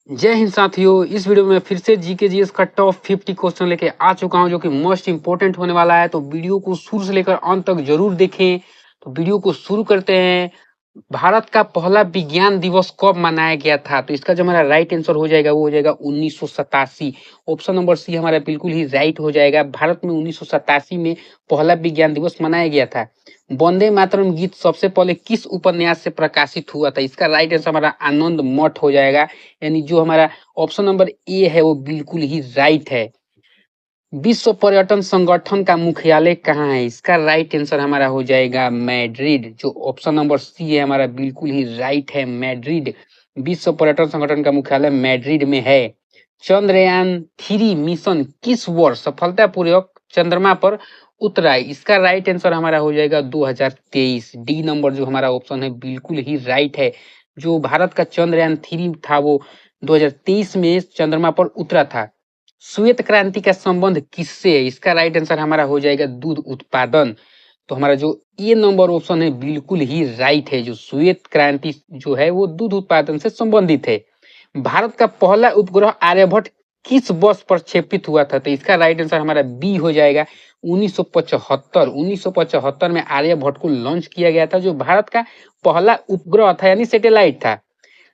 जय हिंद साथियों, इस वीडियो में फिर से जीके जीएस का टॉप 50 क्वेश्चन लेके आ चुका हूं जो कि मोस्ट इंपोर्टेंट होने वाला है। तो वीडियो को शुरू से लेकर अंत तक जरूर देखें। तो वीडियो को शुरू करते हैं। भारत का पहला विज्ञान दिवस कब मनाया गया था? तो इसका जो हमारा राइट आंसर हो जाएगा वो हो जाएगा 1987। ऑप्शन नंबर सी हमारा बिल्कुल ही राइट हो जाएगा। भारत में 1987 में पहला विज्ञान दिवस मनाया गया था। वंदे मातरम गीत सबसे पहले किस उपन्यास से प्रकाशित हुआ था? इसका राइट आंसर हमारा आनंद मठ हो जाएगा। यानी जो हमारा ऑप्शन नंबर ए है वो बिल्कुल ही राइट है। विश्व पर्यटन संगठन का मुख्यालय कहाँ है? इसका राइट आंसर हमारा हो जाएगा मैड्रिड। जो ऑप्शन नंबर सी है हमारा बिल्कुल ही राइट है, मैड्रिड। विश्व पर्यटन संगठन का मुख्यालय मैड्रिड में है। चंद्रयान 3 मिशन किस वर्ष सफलतापूर्वक चंद्रमा पर उतरा? इसका राइट आंसर हमारा हो जाएगा 2023। डी नंबर जो हमारा ऑप्शन है बिल्कुल ही राइट है। जो भारत का चंद्रयान 3 था वो 2023 में चंद्रमा पर उतरा था। श्वेत क्रांति का संबंध किससे है? इसका राइट आंसर हमारा हो जाएगा दूध उत्पादन। तो हमारा जो ए नंबर ऑप्शन है बिल्कुल ही राइट है। जो श्वेत क्रांति जो है वो दूध उत्पादन से संबंधित है। भारत का पहला उपग्रह आर्यभट्ट किस वर्ष प्रक्षेपित हुआ था? तो इसका राइट आंसर हमारा बी हो जाएगा 1975। 1975 में आर्यभट्ट को लॉन्च किया गया था, जो भारत का पहला उपग्रह था यानी सैटेलाइट था।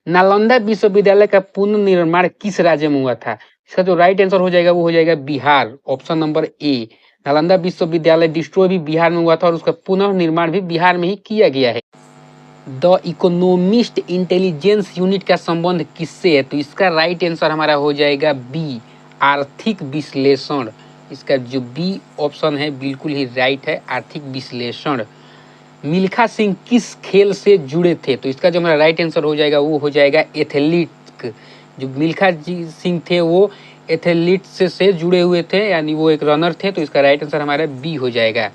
नालंदा विश्वविद्यालय का पुनर्निर्माण किस राज्य में हुआ था? इसका जो राइट आंसर हो जाएगा वो हो जाएगा बिहार। ऑप्शन नंबर ए। नालंदा विश्वविद्यालय डिस्ट्रॉय भी बिहार में हुआ था और उसका पुनर्निर्माण भी बिहार में ही किया गया है। द इकोनॉमिस्ट इंटेलिजेंस यूनिट का संबंध किससे है? तो इसका राइट आंसर हमारा हो जाएगा बी, आर्थिक विश्लेषण। इसका जो बी ऑप्शन है बिल्कुल ही राइट है, आर्थिक विश्लेषण। मिल्खा सिंह किस खेल से जुड़े थे? तो इसका जो हमारा राइट आंसर हो जाएगा वो हो जाएगा एथलीट। जो मिल्खा जी सिंह थे वो एथलीट से जुड़े हुए थे, यानी वो एक रनर थे। तो इसका राइट आंसर हमारा बी हो जाएगा।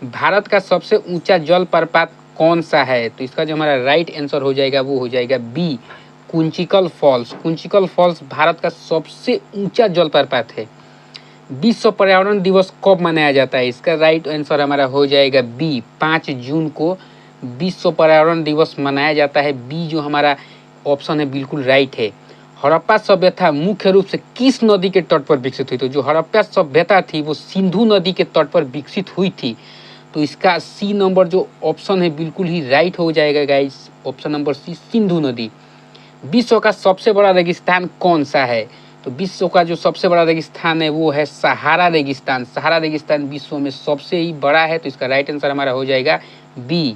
भारत का सबसे ऊंचा जल प्रपात कौन सा है? तो इसका जो हमारा राइट आंसर हो जाएगा वो हो जाएगा B, Kunchikal falls. Kunchikal falls Bharat का सबसे ऊंचा जल प्रपात है। विश्व पर्यावरण दिवस कब मनाया जाता है? इसका राइट आंसर हमारा हो जाएगा बी, 5 जून को विश्व पर्यावरण दिवस मनाया जाता है। बी जो हमारा ऑप्शन है बिल्कुल राइट है। हड़प्पा सभ्यता मुख्य रूप से किस नदी के तट पर विकसित हुई? तो जो हड़प्पा सभ्यता थी वो सिंधु नदी के तट पर विकसित हुई थी। तो इसका सी नंबर जो ऑप्शन है बिल्कुल ही राइट हो जाएगा guys. Option number C, Sindhu नदी। विश्व का सबसे बड़ा रेगिस्तान कौन सा है? तो विश्व का जो सबसे बड़ा रेगिस्तान है वो है सहारा रेगिस्तान। सहारा रेगिस्तान विश्व में सबसे ही बड़ा है। तो इसका राइट आंसर हमारा हो जाएगा बी।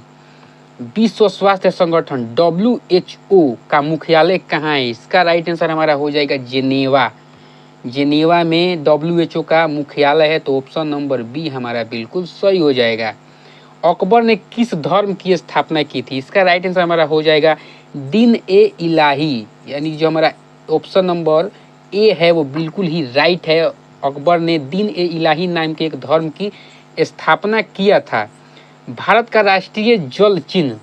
विश्व स्वास्थ्य संगठन WHO का मुख्यालय कहाँ है? इसका राइट आंसर हमारा हो जाएगा जेनेवा। जेनेवा में WHO का मुख्यालय है। तो ऑप्शन नंबर बी हमारा बिल्कुल सही हो जाएगा। अकबर ने किस धर्म की स्थापना की थी? इसका राइट आंसर हमारा हो जाएगा दीन ए इलाही। यानी जो हमारा ऑप्शन नंबर ए है वो बिल्कुल ही राइट है। अकबर ने दीन ए इलाही नाम के एक धर्म की स्थापना किया था। भारत का राष्ट्रीय जल चिन्ह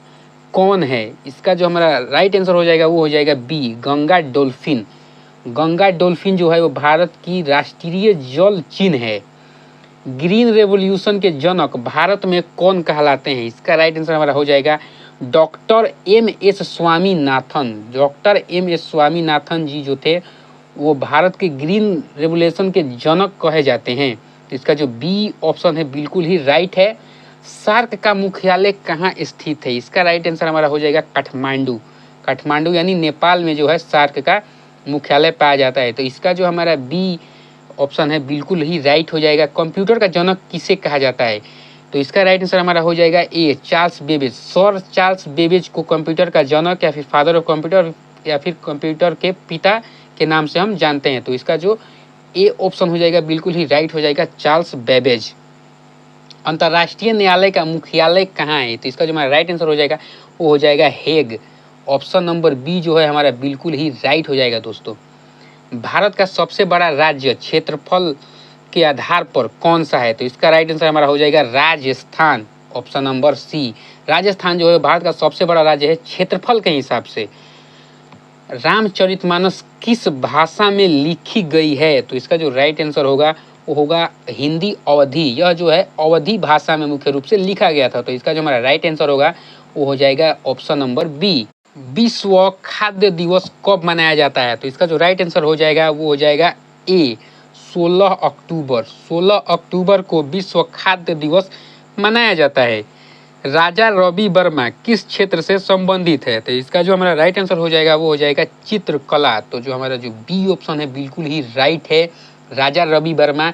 कौन है? इसका जो हमारा राइट आंसर हो जाएगा वो हो जाएगा B, Ganga dolphin. Ganga dolphin जो है वो भारत की राष्ट्रीय जल चिन्ह है। ग्रीन रेवोल्यूशन के जनक भारत में कौन कहलाते हैं? इसका राइट आंसर हमारा हो जाएगा doctor MS Swaminathan. Doctor MS Swaminathan ji जो थे वो भारत के ग्रीन रेवोल्यूशन के जनक कहे जाते हैं। तो इसका जो बी ऑप्शन है बिल्कुल ही राइट है। सार्क का मुख्यालय कहाँ स्थित है? इसका राइट आंसर हमारा हो जाएगा काठमांडू। काठमांडू यानी नेपाल में जो है सार्क का मुख्यालय पाया जाता है। तो इसका जो हमारा बी ऑप्शन है बिल्कुल ही राइट हो जाएगा। कंप्यूटर का जनक किसे कहा जाता है? तो इसका राइट आंसर हमारा हो जाएगा A, Charles Babbage. Sir Charles Babbage को कंप्यूटर का जनक या फिर फादर ऑफ कंप्यूटर या फिर कंप्यूटर के पिता के नाम से हम जानते हैं। तो इसका जो ए ऑप्शन हो जाएगा बिल्कुल ही राइट हो जाएगा, चार्ल्स बेबेज। अंतर्राष्ट्रीय न्यायालय का मुख्यालय कहाँ है? तो इसका जो हमारा राइट आंसर हो जाएगा वो हो जाएगा हेग। ऑप्शन नंबर बी जो है हमारा बिल्कुल ही राइट हो जाएगा दोस्तों। भारत का सबसे बड़ा राज्य क्षेत्रफल के आधार पर कौन सा है? तो इसका राइट आंसर हमारा हो जाएगा Rajasthan. Option number C, Rajasthan जो है भारत का सबसे बड़ा राज्य है क्षेत्रफल के हिसाब से। रामचरितमानस किस भाषा में लिखी गई है? तो इसका जो राइट आंसर होगा वो होगा हिंदी अवधी। यह जो है अवधी भाषा में मुख्य रूप से लिखा गया था। तो इसका जो हमारा राइट आंसर होगा वो हो जाएगा ऑप्शन नंबर बी। विश्व खाद्य दिवस कब मनाया जाता है? तो इसका जो राइट आंसर हो जाएगा वो हो जाएगा ए 16 अक्टूबर। 16 अक्टूबर को विश्व खाद्य दिवस मनाया जाता है। राजा रवि वर्मा किस क्षेत्र से संबंधित है? तो इसका जो हमारा राइट आंसर हो जाएगा वो हो जाएगा चित्रकला। तो जो हमारा जो बी ऑप्शन है बिल्कुल ही राइट है। राजा रवि वर्मा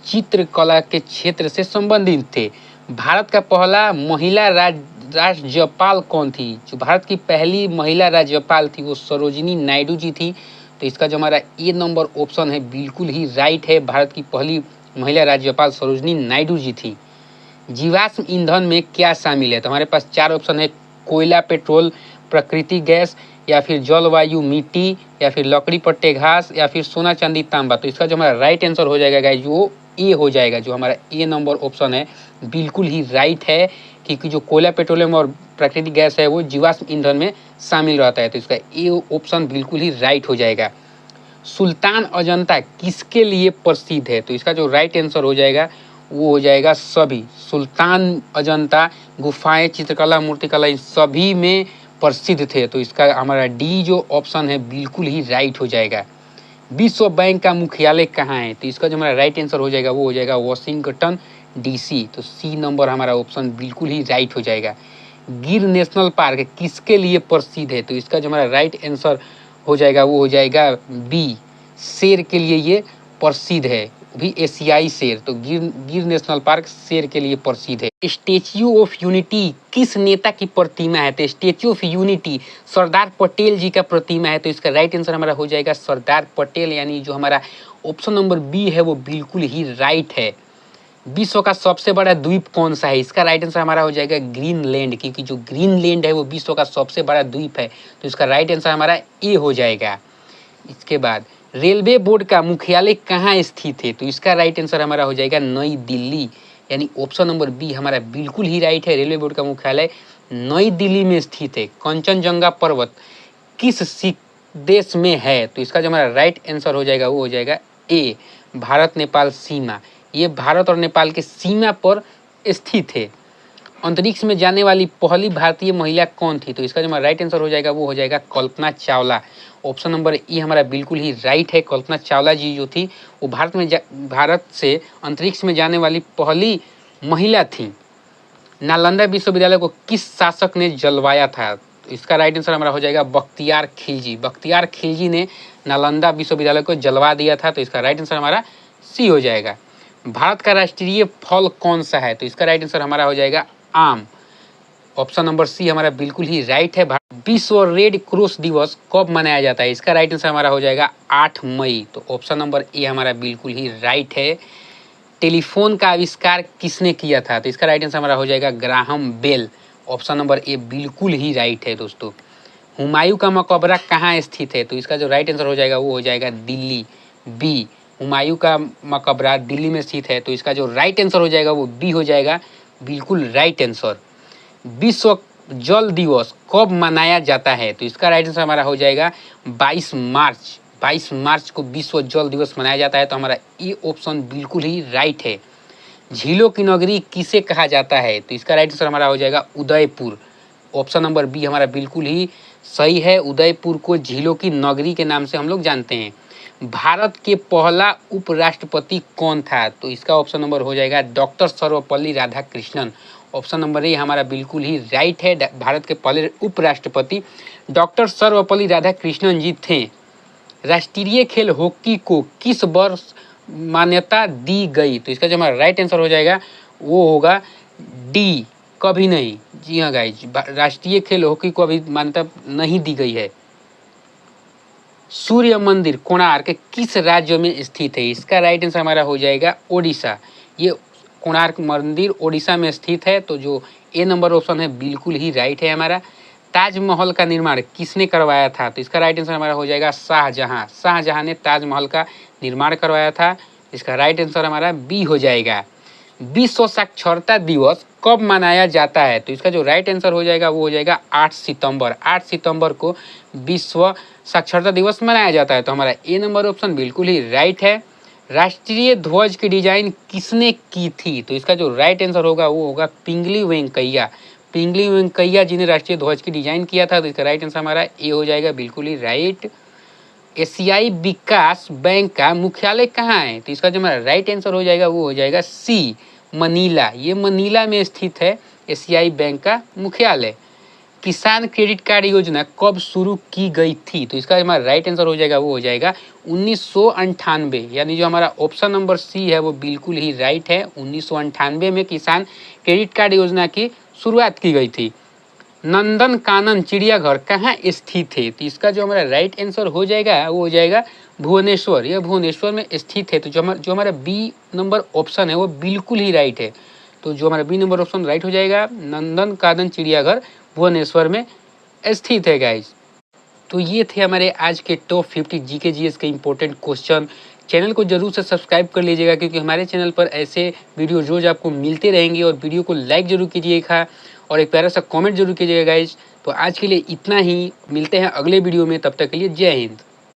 चित्रकला के क्षेत्र से संबंधित थे। भारत का पहला महिला राज्यपाल कौन थी? जो भारत की पहली महिला राज्यपाल थी वो सरोजिनी नायडू जी थी। तो इसका जो हमारा ए नंबर ऑप्शन है बिल्कुल ही राइट है। भारत की पहली महिला राज्यपाल सरोजिनी नायडू जी थी। जीवाश्म ईंधन में क्या शामिल है? तो हमारे पास चार ऑप्शन है, कोयला, पेट्रोल, प्राकृतिक गैस, या फिर जलवायु, मिट्टी, या फिर लकड़ी, पट्टे, घास, या फिर सोना, चांदी, तांबा। तो इसका जो हमारा राइट आंसर हो जाएगा गाइस वो ए हो जाएगा। जो हमारा ए नंबर ऑप्शन है बिल्कुल ही राइट है, क्योंकि जो कोयला, पेट्रोलियम और प्राकृतिक गैस है वो जीवाश्म ईंधन में शामिल रहता है। तो इसका ए ऑप्शन बिल्कुल ही राइट हो जाएगा। सुल्तान अजंता किसके लिए प्रसिद्ध है? तो इसका जो राइट आंसर हो जाएगा वो हो जाएगा सभी। सुल्तान अजंता गुफाएं, चित्रकला, मूर्तिकला इन सभी में प्रसिद्ध थे। तो इसका हमारा डी जो ऑप्शन है बिल्कुल ही राइट हो जाएगा। विश्व बैंक का मुख्यालय कहाँ है? तो इसका जो हमारा राइट आंसर हो जाएगा वो हो जाएगा वॉशिंगटन डीसी। तो सी नंबर हमारा ऑप्शन बिल्कुल ही राइट हो जाएगा। गिर नेशनल पार्क किसके लिए प्रसिद्ध है? तो इसका जो हमारा राइट आंसर हो जाएगा वो हो जाएगा बी, शेर के लिए ये प्रसिद्ध है, भी एशियाई शेर। तो गिर नेशनल पार्क शेर के लिए प्रसिद्ध है। स्टेच्यू ऑफ यूनिटी किस नेता की प्रतिमा है? तो statue of unity Sardar Patel जी का प्रतिमा है। तो इसका राइट आंसर हमारा हो जाएगा सरदार पटेल, यानी जो हमारा ऑप्शन नंबर बी है वो बिल्कुल ही राइट है। विश्व का सबसे बड़ा द्वीप कौन सा है? इसका राइट आंसर हमारा हो जाएगा ग्रीनलैंड, क्योंकि जो ग्रीनलैंड है वो विश्व का सबसे बड़ा द्वीप है। तो इसका राइट आंसर हमारा ए हो जाएगा। इसके बाद रेलवे बोर्ड का मुख्यालय कहाँ स्थित है? तो इसका राइट आंसर हमारा हो जाएगा नई दिल्ली, यानी ऑप्शन नंबर बी हमारा बिल्कुल ही राइट है। रेलवे बोर्ड का मुख्यालय नई दिल्ली में स्थित है। कंचनजंगा पर्वत किस देश में है? तो इसका जो हमारा राइट आंसर हो जाएगा वो हो जाएगा ए, भारत नेपाल सीमा। ये भारत और नेपाल के सीमा पर स्थित है। अंतरिक्ष में जाने वाली पहली भारतीय महिला कौन थी? तो इसका जो हमारा राइट आंसर हो जाएगा वो हो जाएगा कल्पना चावला। ऑप्शन नंबर ई हमारा बिल्कुल ही राइट है। कल्पना चावला जी जो थी वो भारत से अंतरिक्ष में जाने वाली पहली महिला थी। नालंदा विश्वविद्यालय को किस शासक ने जलवाया था? तो इसका राइट आंसर हमारा हो जाएगा बख्तियार खिलजी। बख्तियार खिलजी ने नालंदा विश्वविद्यालय को जलवा दिया था। तो इसका राइट आंसर हमारा सी हो जाएगा। भारत का राष्ट्रीय फल कौन सा है? तो इसका राइट आंसर हमारा हो जाएगा आम। ऑप्शन नंबर सी हमारा बिल्कुल ही राइट है। विश्व रेड क्रॉस दिवस कब मनाया जाता है? इसका राइट आंसर हमारा हो जाएगा 8 मई। तो ऑप्शन नंबर ए हमारा बिल्कुल ही राइट है। टेलीफोन का आविष्कार किसने किया था? तो इसका राइट आंसर हमारा हो जाएगा Graham Bell. Option number A बिल्कुल ही राइट है दोस्तों। हुमायूं का मकबरा कहाँ स्थित है? तो इसका जो राइट आंसर हो जाएगा वो हो जाएगा दिल्ली, बी। हुमायूं का मकबरा दिल्ली में स्थित है। तो इसका जो राइट आंसर हो जाएगा वो बी हो जाएगा, बिल्कुल राइट आंसर। विश्व जल दिवस कब मनाया जाता है? तो इसका राइट आंसर हमारा हो जाएगा 22 मार्च। 22 मार्च को विश्व जल दिवस मनाया जाता है। तो हमारा ये ऑप्शन बिल्कुल ही राइट है। झीलों की नगरी किसे कहा जाता है? तो इसका राइट आंसर हमारा हो जाएगा उदयपुर। ऑप्शन नंबर बी हमारा बिल्कुल ही सही है। उदयपुर को झीलों की नगरी के नाम से हम लोग जानते हैं। भारत के पहला उपराष्ट्रपति कौन था? तो इसका ऑप्शन नंबर हो जाएगा doctor Sarvepalli Radhakrishnan. Option number ए हमारा बिल्कुल ही राइट है। भारत के पहले उपराष्ट्रपति डॉक्टर सर्वपल्ली राधाकृष्णन जी थे। राष्ट्रीय खेल हॉकी को किस वर्ष मान्यता दी गई? तो इसका जो हमारा राइट आंसर हो जाएगा वो होगा डी, कभी नहीं। जी हाँ गाइज, राष्ट्रीय खेल हॉकी को अभी मान्यता नहीं दी गई है। सूर्य मंदिर कोणार्क किस राज्य में स्थित है? इसका राइट आंसर हमारा हो जाएगा ओडिशा। ये कोणार्क मंदिर ओडिशा में स्थित है। तो जो ए नंबर ऑप्शन है बिल्कुल ही राइट है हमारा। ताजमहल का निर्माण किसने करवाया था? तो इसका राइट आंसर हमारा हो जाएगा शाहजहां। शाहजहां ने ताजमहल का निर्माण करवाया था। इसका राइट आंसर हमारा बी हो जाएगा। विश्व साक्षरता दिवस कब मनाया जाता है? तो इसका जो राइट आंसर हो जाएगा वो हो जाएगा 8 सितंबर। 8 सितंबर को विश्व साक्षरता दिवस मनाया जाता है। तो हमारा ए नंबर ऑप्शन बिल्कुल ही राइट है। राष्ट्रीय ध्वज की डिजाइन किसने की थी? तो इसका जो राइट आंसर होगा वो होगा पिंगली वेंकैया। पिंगली वेंकैया जी ने राष्ट्रीय ध्वज की डिजाइन किया था। तो इसका राइट आंसर हमारा ए हो जाएगा, बिल्कुल ही राइट। एशियाई विकास बैंक का मुख्यालय कहाँ है? तो इसका जो हमारा राइट आंसर हो जाएगा वो हो जाएगा सी, मनीला। ये मनीला में स्थित है एशियाई बैंक का मुख्यालय। किसान क्रेडिट कार्ड योजना कब शुरू की गई थी? तो इसका हमारा राइट आंसर हो जाएगा वो हो जाएगा 1998, यानी जो हमारा ऑप्शन नंबर सी है वो बिल्कुल ही राइट है। 1998 में किसान क्रेडिट कार्ड योजना की शुरुआत की गई थी। नंदन कानन चिड़ियाघर कहाँ स्थित है? तो इसका जो हमारा राइट आंसर हो जाएगा वो हो जाएगा भुवनेश्वर। यह भुवनेश्वर में स्थित है। तो जो हमारा बी नंबर ऑप्शन है वो बिल्कुल ही राइट है। तो जो हमारा बी नंबर ऑप्शन राइट हो जाएगा, नंदन कानन चिड़ियाघर भुवनेश्वर में स्थित है गाइज। तो ये थे हमारे आज के टॉप 50 जीके जीएस के इंपॉर्टेंट क्वेश्चन। चैनल को जरूर से सब्सक्राइब कर लीजिएगा, क्योंकि हमारे चैनल पर ऐसे वीडियो रोज आपको मिलते रहेंगे। और वीडियो को लाइक जरूर कीजिएगा और एक प्यारा सा कमेंट जरूर कीजिएगा गाइज। तो आज के लिए इतना ही, मिलते हैं अगले वीडियो में, तब तक के लिए जय हिंद।